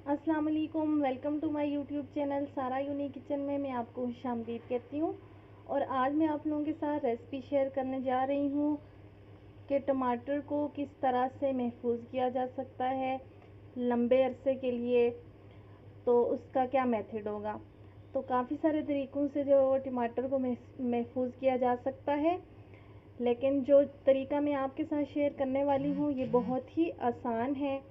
अस्सलाम वालेकुम, welcome to my YouTube channel Sara unique kitchen में मैं आपको खुशामदीद कहती हूँ। और आज मैं आप लोगों के साथ रेसिपी शेयर करने जा रही हूँ कि टमाटर को किस तरह से महफूज किया जा सकता है लंबे अरसे के लिए। तो उसका क्या मेथड होगा। तो काफ़ी सारे तरीक़ों से जो टमाटर को महफूज किया जा सकता है, लेकिन जो तरीका मैं आपके साथ शेयर करने वाली हूँ ये बहुत ही आसान है।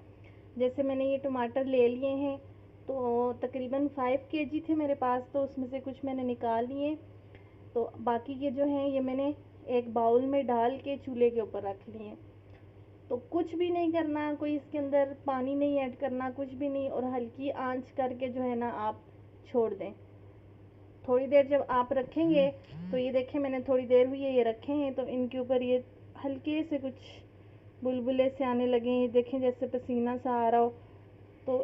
जैसे मैंने ये टमाटर ले लिए हैं, तो तकरीबन 5 केजी थे मेरे पास, तो उसमें से कुछ मैंने निकाल लिए। तो बाकी के जो हैं ये मैंने एक बाउल में डाल के चूल्हे के ऊपर रख लिए। तो कुछ भी नहीं करना, कोई इसके अंदर पानी नहीं ऐड करना, कुछ भी नहीं, और हल्की आंच करके जो है ना आप छोड़ दें। थोड़ी देर जब आप रखेंगे तो ये देखें मैंने थोड़ी देर हुई है ये रखे हैं, तो इनके ऊपर ये हल्के से कुछ बुलबुले से आने लगे हैं। ये देखें जैसे पसीना सा आ रहा हो। तो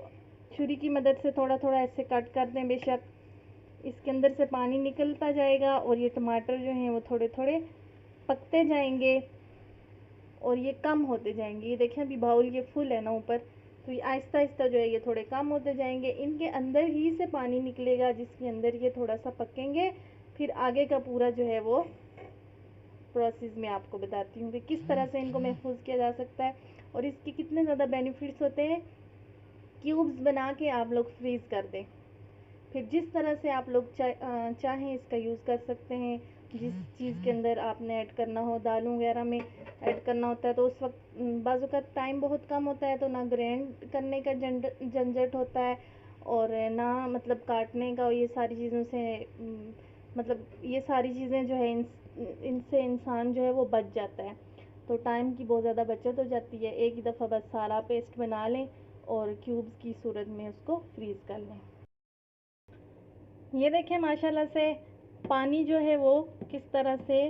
छुरी की मदद से थोड़ा थोड़ा ऐसे कट कर दें। बेशक इसके अंदर से पानी निकलता जाएगा और ये टमाटर जो हैं वो थोड़े थोड़े पकते जाएंगे और ये कम होते जाएंगे। ये देखें अभी बाउल ये फुल है ना ऊपर, तो ये आहिस्ता आहिस्ता जो है ये थोड़े कम होते जाएंगे। इनके अंदर ही से पानी निकलेगा जिसके अंदर ये थोड़ा सा पकेंगे। फिर आगे का पूरा जो है वो प्रोसेस में आपको बताती हूँ कि किस तरह से इनको महफूज किया जा सकता है और इसके कितने ज़्यादा बेनिफिट्स होते हैं। क्यूब्स बना के आप लोग फ्रीज़ कर दें, फिर जिस तरह से आप लोग चाहें इसका यूज़ कर सकते हैं। जिस चीज़ के अंदर आपने ऐड करना हो, दालों वगैरह में ऐड करना होता है, तो उस वक्त बाज़ औक़ात टाइम बहुत कम होता है, तो ना ग्राइंड करने का झंझट होता है और ना मतलब काटने का। ये सारी चीज़ों से मतलब ये सारी चीज़ें जो है इनसे इंसान जो है वो बच जाता है। तो टाइम की बहुत ज़्यादा बचत हो जाती है। एक ही दफ़ा बस सारा पेस्ट बना लें और क्यूब्स की सूरत में उसको फ्रीज़ कर लें। ये देखें माशाल्लाह से पानी जो है वो किस तरह से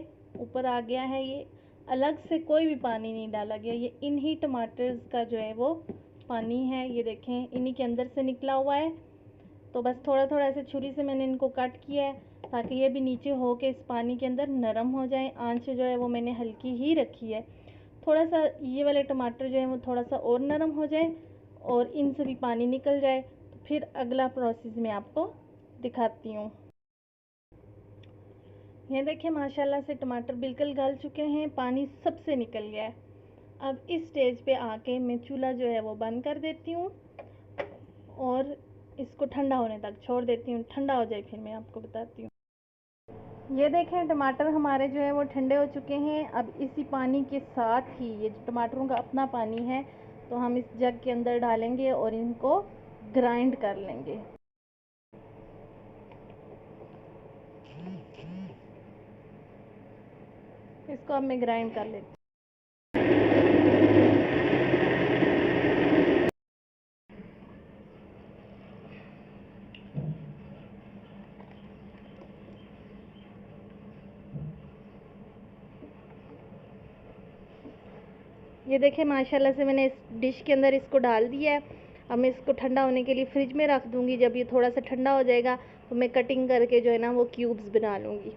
ऊपर आ गया है। ये अलग से कोई भी पानी नहीं डाला गया, ये इन्हीं टमाटर्स का जो है वो पानी है। ये देखें इन्हीं के अंदर से निकला हुआ है। तो बस थोड़ा थोड़ा ऐसे छुरी से मैंने इनको कट किया है ताकि ये भी नीचे हो के इस पानी के अंदर नरम हो जाए। आंच जो है वो मैंने हल्की ही रखी है। थोड़ा सा ये वाले टमाटर जो है वो थोड़ा सा और नरम हो जाए और इनसे भी पानी निकल जाए, तो फिर अगला प्रोसेस मैं आपको दिखाती हूँ। ये देखिए माशाल्लाह से टमाटर बिल्कुल गल चुके हैं, पानी सबसे निकल गया है। अब इस स्टेज पे आके मैं चूल्हा जो है वो बंद कर देती हूँ और इसको ठंडा होने तक छोड़ देती हूँ। ठंडा हो जाए फिर मैं आपको बताती हूँ। ये देखें टमाटर हमारे जो है वो ठंडे हो चुके हैं। अब इसी पानी के साथ ही ये टमाटरों का अपना पानी है, तो हम इस जग के अंदर डालेंगे और इनको ग्राइंड कर लेंगे। इसको अब मैं ग्राइंड कर लेती हूँ। ये देखें माशाल्लाह से मैंने इस डिश के अंदर इसको डाल दिया है। अब मैं इसको ठंडा होने के लिए फ्रिज में रख दूँगी। जब ये थोड़ा सा ठंडा हो जाएगा तो मैं कटिंग करके जो है ना वो क्यूब्स बना लूँगी।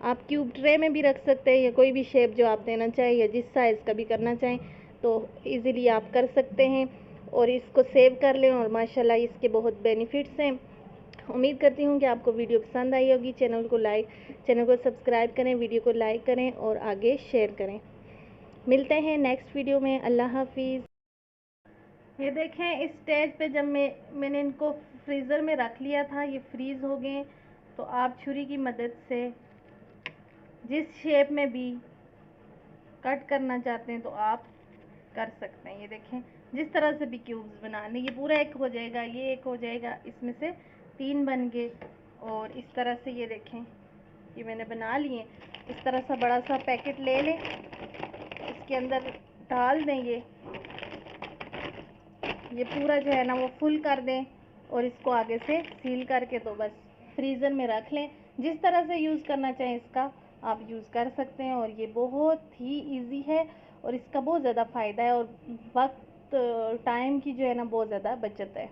आप क्यूब ट्रे में भी रख सकते हैं या कोई भी शेप जो आप देना चाहें या जिस साइज़ का भी करना चाहें तो इजीली आप कर सकते हैं और इसको सेव कर लें। और माशाल्लाह इसके बहुत बेनिफिट्स हैं। उम्मीद करती हूँ कि आपको वीडियो पसंद आई होगी। चैनल को सब्सक्राइब करें, वीडियो को लाइक करें और आगे शेयर करें। मिलते हैं नेक्स्ट वीडियो में। अल्लाह हाफिज़। ये देखें इस स्टेज पे जब मैंने इनको फ्रीज़र में रख लिया था, ये फ्रीज़ हो गए। तो आप छुरी की मदद से जिस शेप में भी कट करना चाहते हैं तो आप कर सकते हैं। ये देखें जिस तरह से भी क्यूब्स बनाने, ये पूरा एक हो जाएगा, ये एक हो जाएगा, इसमें से 3 बन गए। और इस तरह से ये देखें ये मैंने बना लिए। इस तरह सा बड़ा सा पैकेट ले लें, इसके अंदर डाल दें। ये पूरा जो है ना वो फुल कर दें और इसको आगे से सील करके तो बस फ्रीज़र में रख लें। जिस तरह से यूज़ करना चाहें इसका आप यूज़ कर सकते हैं। और ये बहुत ही इजी है और इसका बहुत ज़्यादा फ़ायदा है और वक्त टाइम की जो है ना बहुत ज़्यादा बचत है।